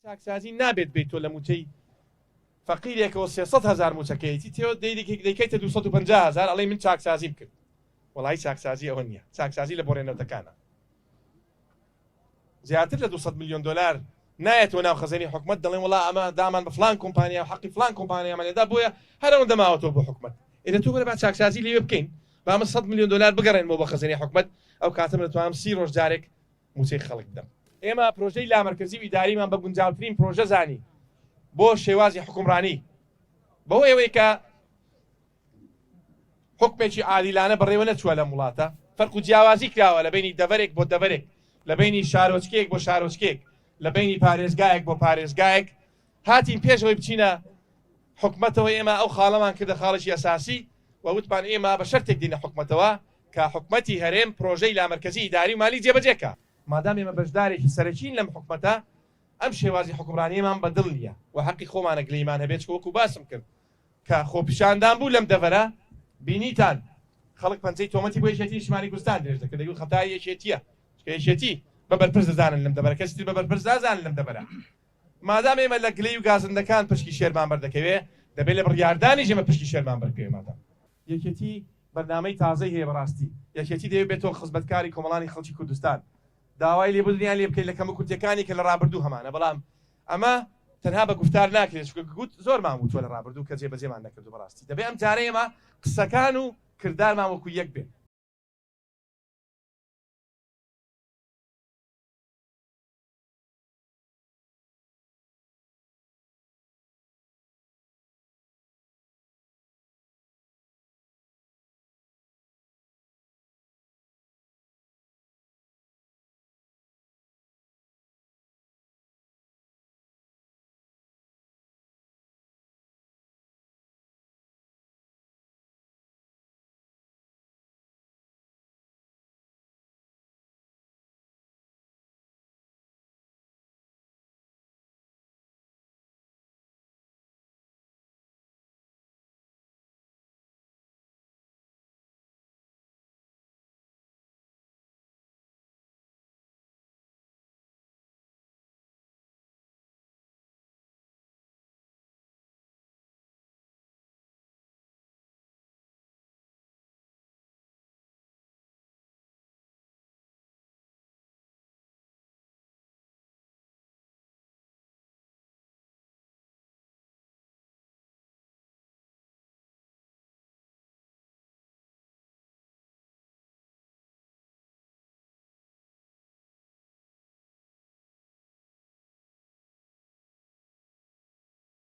چاکسازی نابێت بێت تۆ لە موچەی فەقیرێکەوە 300,000 موچەکەیەتی تێوە دەیکەیتە 250,000 ئەڵێ من چاکسازیم کرد. وەڵای چاکسازی ئەوە نییە، چاکسازی لە بۆڕێنەوەتەکانە. زیاتر لە 200 میلیۆن دلار نایەتەوە ناو خەزانەی حکومەت دەڵێن وڵا ئەمە دامان بە فلان کۆمپانیا و حەقی فلان کۆمپانیامانێدا بۆیە هەرەوە دەماوەتەوە بۆ حکومەت. ئێرە تۆ بەرە با چاکسازی لێوێ بکەین با ئەمە 100 میلیۆن دلار بگەڕێنەوە بە خەزانەی حکومەت ئەو کاتەم دەتوانم 30 ڕۆژ جارێک موچەی خەڵک بدەم. ئێمە پرۆژەی لامەرکەزی و ئیداریمان بە گونجاوترین پرۆژە زانی بۆ شێوازی حکومڕانی بەوە ئەوەی کە حکمێکی عادیلانە بەڕێوە نەچووە لە وڵاتە فەرق و جیاوازی کراوە لە بینی دەڤەرێک بۆ دەڤەرێک لە بینی شارۆچکێک بۆ شارۆچکێک لە بینی پارێزگایەک بۆ پارێزگایەک هاتین پێشەوەی بچینە حکومەتەوە ئێمە ئەو خاڵەمان کردە خاڵێکی ئەساسی و وتمان ئێمە بە شەرتێک دینە حکومەتەوە کە حکومەتی هەرێم پرۆژەی لامەرکەزی ئیداری و مالی جێبەجێکە. مادام ئێمە بەشدارێکی سەرەکین لەم حکومەتە ئەم شێوازی حکومڕانیەمان بەدڵ نییە و حەقی خۆمانە گلەیمان هەبێت وەکو باسم کرد کە خۆپیشاندان بوو لەم دەڤەرە بینیتان خەڵک پەنجەی تۆمەتی بۆ یەکێتی نیشتمانی کوردستان درێژ دەکرد دەیگوت خەتای یەکێتیە یەکێتی بە بەرپرس دەزانن لەم دەبەرە کەسی بە بەرپرس دازانن لەم دەبەرە. مادام ئێمە لە گلەی و گازندەکان پشکی شێرمان بەردەکەوێ دەبێت لە بڕیاردانی ژێمە پشکی شێرمان بەرکەوێ. مادام یەکێتی بەرنامەی تازەی هەیە بەڕاستی یەکێتی دەوێت بێتەوە خزمەتکاری کۆمەڵانی خەڵکی کوردستان داوای لێبوردنیان لێ بکەیت لە کەمە کورتەکانی کە لە ڕابردوو هەمانە بەڵام ئەمە تەنها بە گفتار ناکرێت گوت زۆرمان وتووە لە ڕابردوو کە جێبەجێمان نەکردو بەڕاستی دەبێت ئەم جارە ئێمە قسەکان و کردارمان وەکو یەک بێت.